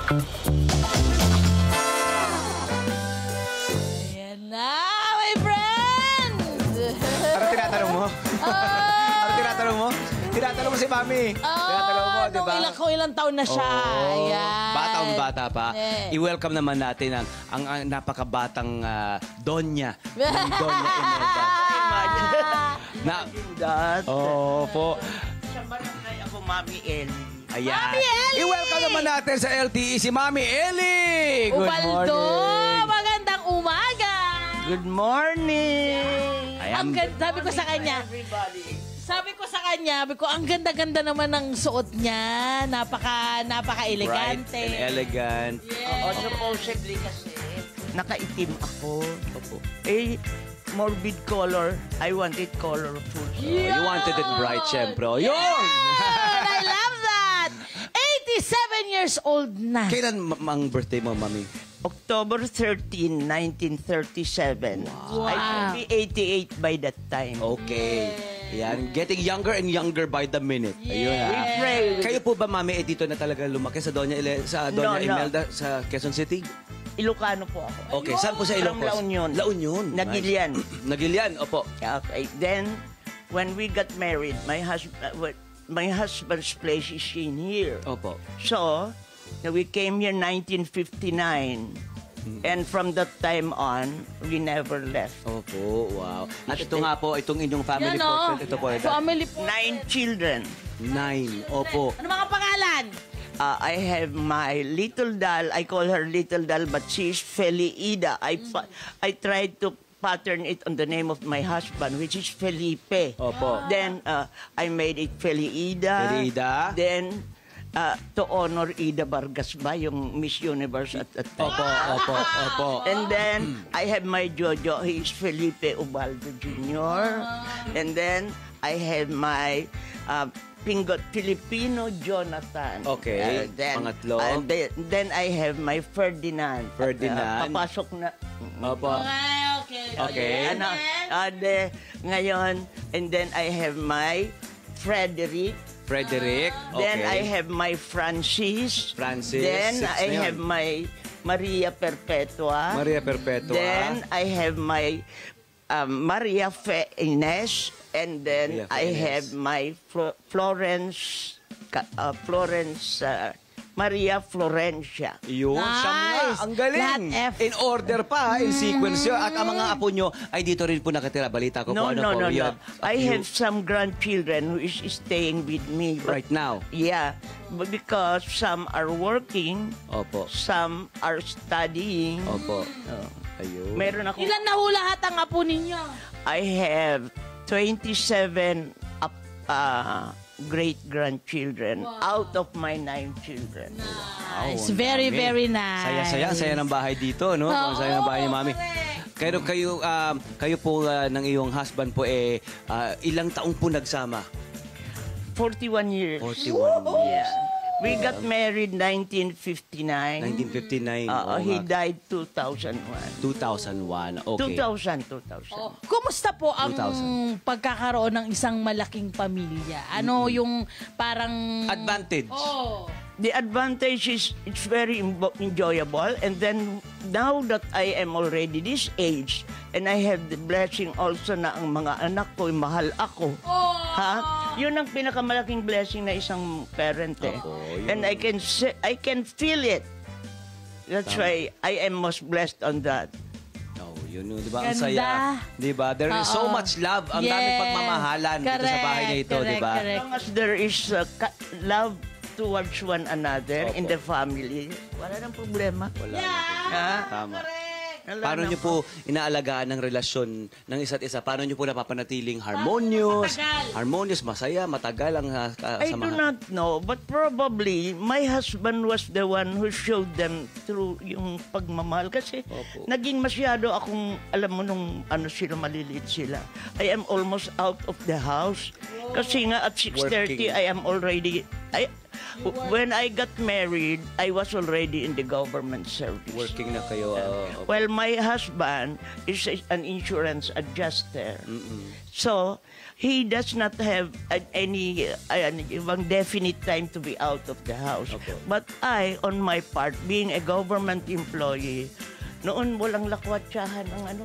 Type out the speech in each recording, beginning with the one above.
Ayan na, my friend! Ano tinatanong mo? Ano tinatanong mo? Tinatanong mo si Mami. Tinatanong mo, di ba? Kung ilang taon na siya. Ayan. Batang-bata pa. I-welcome naman natin ang napakabatang Donya. Yung Donya Imelda. Po. Sa barangay ako, Mami Ellie. Ayan. Mami Ellie! I-welcome naman natin sa LTE si Mami Ellie. Good Ubaldo, morning. magandang umaga. Good morning! Ang ganda, sabi ko sa kanya, ang ganda-ganda naman ng suot niya. Napaka-elegante. Bright and elegant. Oo, supposedly kasi nakaitim ako. Eh, morbid color. I want it colorful. You wanted it bright, syempre. Yun! I love that! 87 years old na. Kailan ang birthday mo, Mami? October 13, 1937. I should be 88 by that time. Okay. Yan. Getting younger and younger by the minute. Ayun, We pray. Kayo po ba, Mami, dito na talaga lumaki sa Doña Imelda sa Quezon City? Ilocano po ako. Okay, saan po sa Ilocos? From La Union. La Union. Nagilian. Nice. Nagilian, opo. Okay. Then, when we got married, my husband's place is in here. Opo. So, we came here 1959. And from that time on, we never left. Opo, wow. At ito nga po, itong inyong family Yan, oh. portrait. Ito po. Family po. 9 children. 9. Opo. Ano mga pangalan? I have my little doll. I call her little doll, but she's Feliida. I tried to pattern it on the name of my husband, which is Felipe. Opo. Then, I made it Feliida. Feliida. Then, to honor Ida Vargas ba, yung Miss Universe at that time. Opo. And then, I have my Jojo. He is Felipe Ubaldo Jr. And then, I have my Pingot Filipino Jonathan. Okay. Pangatlo. Then, I have my Ferdinand. Ferdinand. Papasok na. Opo. Okay. Ngayon, and then I have my Frederick. Frederick. Okay. Then I have my Francis. Then Six I na yun. have my Maria Perpetua. Maria Perpetua. Then I have my Maria Ines. And then Maria I Ines. have my Maria Florencia. Yun, siya nga. Nice. Ang galing. Lahat F. In order pa, in sequence yun. At ang mga apo nyo ay dito rin po nakatira. Balita ko po. No. I have some grandchildren who is staying with me. Right now. Yeah, but because some are working, Opo. some are studying. Opo. Ayun. Meron ako. Ilan na ho lahat ang apo ninyo? I have 27 great-grandchildren out of my 9 children. Nice. Very, very nice. Saya ng bahay dito, no? Oo, Saya ng bahay ni Mami. correct. Kayo po ng iyong husband po ilang taong po nagsama? 41 years. 41 years. We got married 1959. 1959. Oo He nga. died 2001. 2001. Okay. 2000. Oh, kumusta po ang 2000. pagkakaroon ng isang malaking pamilya? Ano yung parang... Advantage. Oh. The advantage is it's very enjoyable, and then now that I am already this age and I have the blessing also na ang mga anak ko mahal ako. Oh. Ha? Yun ang pinakamalaking blessing na isang parent eh. Opo, yun. And I can feel it. That's why I am most blessed on that. Oh, yun, di ba? Ang Ganda. saya. Di ba? There is so Oo. much love. Ang Yes. daming pagmamahalan dito sa bahay niya ito, di ba? Correct. As long as there is love towards one another in Opo. the family, wala nang problema. Wala. Yeah. Tama. Correct. Wala Paano nang- niyo po inaalagaan ng relasyon ng isa't isa? Paano niyo po napapanatiling harmonious, Matagal. harmonious, masaya, matagal ang I do samahan? not know, but probably my husband was the one who showed them through yung pagmamahal. Kasi Opo. naging masyado akong, alam mo nung sila, maliliit sila. I am almost out of the house. Kasi nga at 6:30 Working. I am already, when I got married, I was already in the government service. Working na kayo. Well, my husband is an insurance adjuster. So, he does not have any ibang definite time to be out of the house. Okay. But I, on my part, being a government employee, noon walang lakwatsahan ng ano.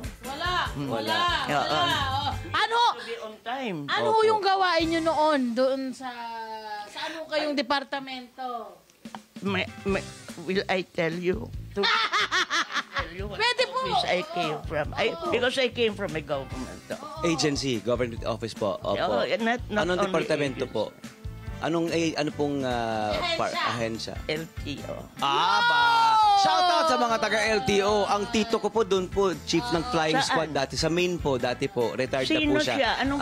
Wala. Yeah, Ano? To be on time. Ano yung gawain nyo noon doon sa ano kayong departamento? Will I tell you? Tell you what Pwede po. office I came from. Because I came from a government. Agency, government office po. Opo. Not Anong only departamento agency. po? Ano pong ahensya? LTO. Shout out sa mga taga-LTO. Ang tito ko po doon po, chief ng flying Saan? squad dati. Sa main po, dati po. Retired na po Sino siya. siya? Anong-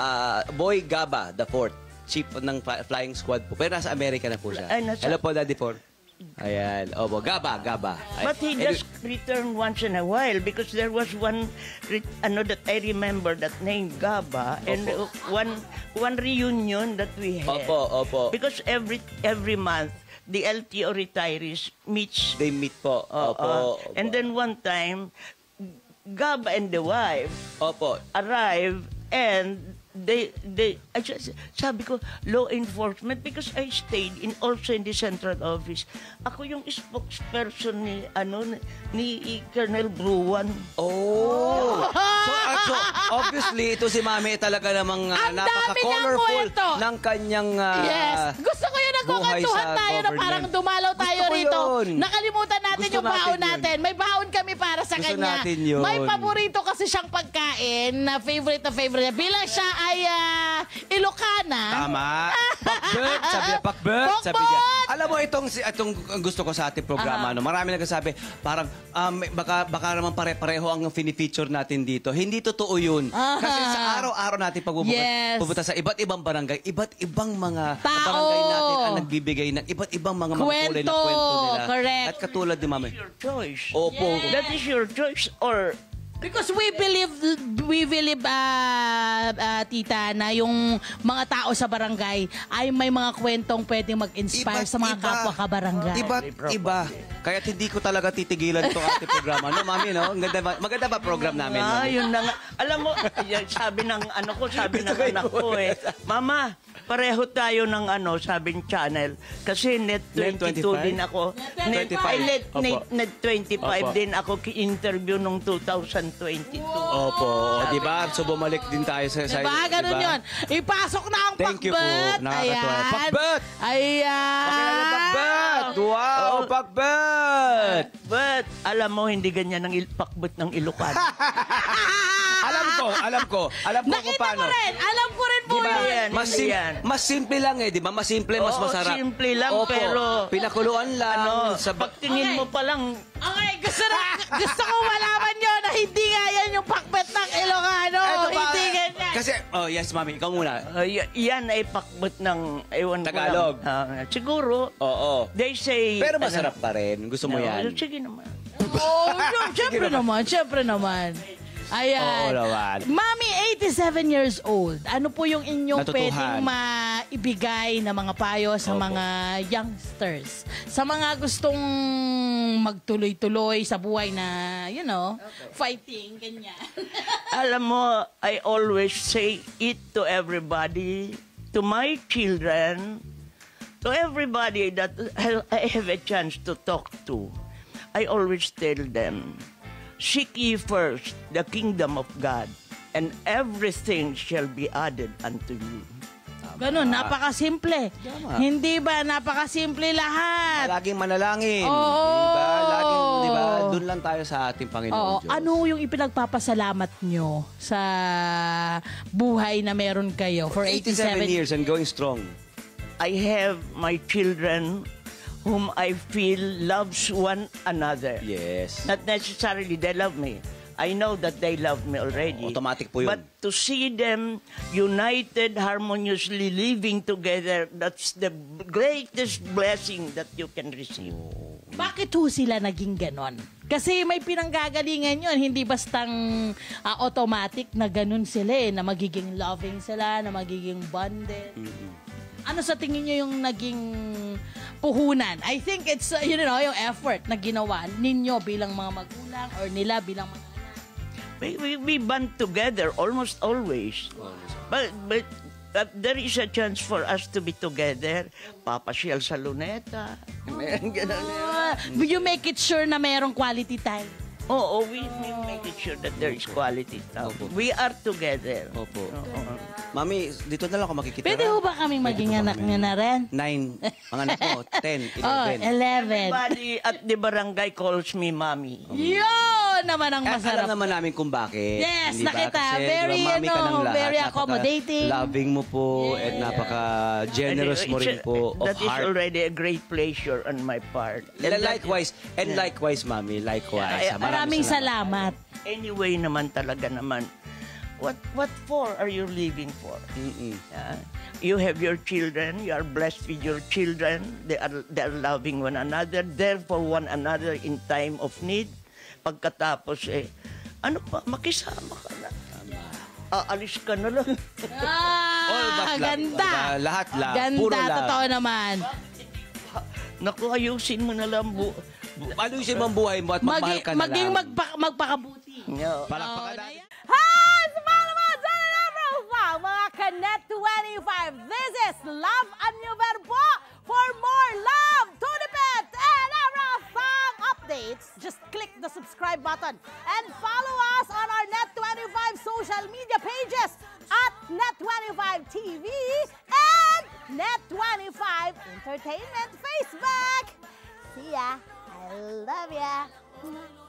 Boy Gaba, the fourth. Chief ng flying squad po. Pero nasa Amerika na po siya. Ay, nasa- Hello po, Daddy Ford. Ayan. Opo, Gaba. Ay, But he just returned once in a while because there was one that I remember that name Gaba and one reunion that we had. Opo. Because every month the LTO retirees meets. They meet po. Opo. And then one time Gaba and the wife Opo. arrived and sabi ko, law enforcement because I stayed also in the central office. Ako yung spokesperson ni Colonel Bruan. Oh! So, obviously, ito si Mami talaga namang Ang dami niyang napaka-colorful kwento. ng kanyang Yes. Gusto ko yun buhay nagkukantuhan sa tayo na government. parang dumalaw tayo Gusto ko rito. yun. Nakalimutan natin Gusto yung baon natin yun. natin. May baon kami para sa Gusto kanya. natin yun. May paborito kasi siyang pagkain na favorite niya. Bilang siya ay Ilocana. Tama. Pakbet, sabi niya, pakbet. Sabi niya. Alam mo, itong gusto ko sa ating programa, marami nagsasabi, parang baka naman pare-pareho ang fini-feature natin dito. Hindi totoo yun. Kasi sa araw-araw natin pupunta sa iba't ibang barangay, iba't ibang mga Tao. barangay natin ang nagbibigay ng iba't ibang mga makukulay na kwento nila. Correct. At katulad ni Mami. Your choice. Opo. That is your choice or Because we believe, tita, na yung mga tao sa barangay ay may mga kwentong pwedeng mag-inspire sa mga kapwa kabarangay. Iba. Kaya hindi ko talaga titigilan itong ating programa. No, Mami, no? Maganda ba program namin? Mami? yun na nga. Alam mo, sabi ng anak ko Mama, pareho tayo ng sabing channel. Kasi Net 22 din ako. Net 25 Opo. din ako ki-interview nung 2022. Opo, di ba? So bumalik din tayo sa Diba? Ganun yun. Ipasok na ang Thank you po. pakbet. Nakakatuwa. Ayan. Pakbet! Ayan. Pakbet! Wow, pakbet! But, alam mo, hindi ganyan ang pakbet ng Ilocano. Alam ko kung Nakita paano. mo rin. Alam ko rin po Diba? yun. Mas simple lang di ba? Mas simple, mas Oo, masarap. simple lang, Opo. pero pinakuluan lang. pagtingin mo pa lang, Okay, gusto ko malaman nyo na hindi nga yan yung pakbet ng Ilocano. Eto ba? Hindi ganyan. Kasi, yes, Mami, ikaw muna. yan ay pakbet ng, ewan ko Tagalog. lang. Siguro, Oo. they say... Pero masarap pa rin. Gusto mo yan. Sige naman. Oh, syempre naman. Ayan. Oo naman. Mami, 87 years old. Ano po yung inyong Natutuhan. pwedeng maibigay na mga payo sa Opo. mga youngsters? Sa mga gustong magtuloy-tuloy sa buhay na, fighting, ganyan. Alam mo, I always say it to everybody, to my children, to everybody that I have a chance to talk to. I always tell them, seek ye first the kingdom of God, and everything shall be added unto you. Ganun, napakasimple. Tama. Hindi ba? Napakasimple lahat. Laging manalangin. Oo. Diba? Laging, diba? Doon lang tayo sa ating Panginoon Oo. Diyos. Ano yung ipinagpapasalamat nyo sa buhay na meron kayo for 87 87 years and going strong. I have my children whom I feel loves one another. Yes. Not necessarily they love me. I know that they love me already. Automatic po yun. But to see them united, harmoniously living together, that's the greatest blessing that you can receive. Bakit ho sila naging ganon? Kasi may pinanggagalingan yun. Hindi bastang automatic na ganon sila na magiging loving sila, na magiging bonded. Ano sa tingin nyo yung naging puhunan? I think it's, yung effort na ginawa ninyo bilang mga magulang or nila bilang mga anak. We band together almost always. But there is a chance for us to be together. Papasyal sa Luneta. Ganun. You make it sure na mayroong quality time. Oo, we make it sure that there is quality time. We are together. Opo. Mami, dito na lang ako makikita. Pwede ho ba kaming maging anak nyo na rin? 9. Mga anak mo, 10, 11. Oh, 11. Everybody at the barangay calls me mommy. Yun naman ang At alam masarap. naman namin kung bakit. Yes, Hindi ba? nakita. Kasi, Very, di ba, mami ka ng lahat. very accommodating. Loving mo po at napaka-generous mo rin po of That is heart. already a great pleasure on my part. Likewise, mami, likewise. Yeah, Maraming salamat. Anyway naman talaga naman, what for are you living for? Yeah. You have your children, you are blessed with your children, they are loving one another, there for one another in time of need. Pagkatapos ano pa, makisama ka na. Aalis ka na lang. All but love. Ganda. Lahat lang. Ganda, Puro love. totoo naman. Naku, ayusin mo na lang Ayusin mo ang buhay mo at magmahal ka na Maging lang. magpakabuti. Yeah. Palakpakan natin. Hi! Sumama naman sa Love mga Kanet 25. This is Love and New Verbo. For more love, Tunipet, and Arafang updates, just click the subscribe button and follow us on our Net25 social media pages at Net25 TV and Net25 Entertainment Facebook. See ya. I love ya.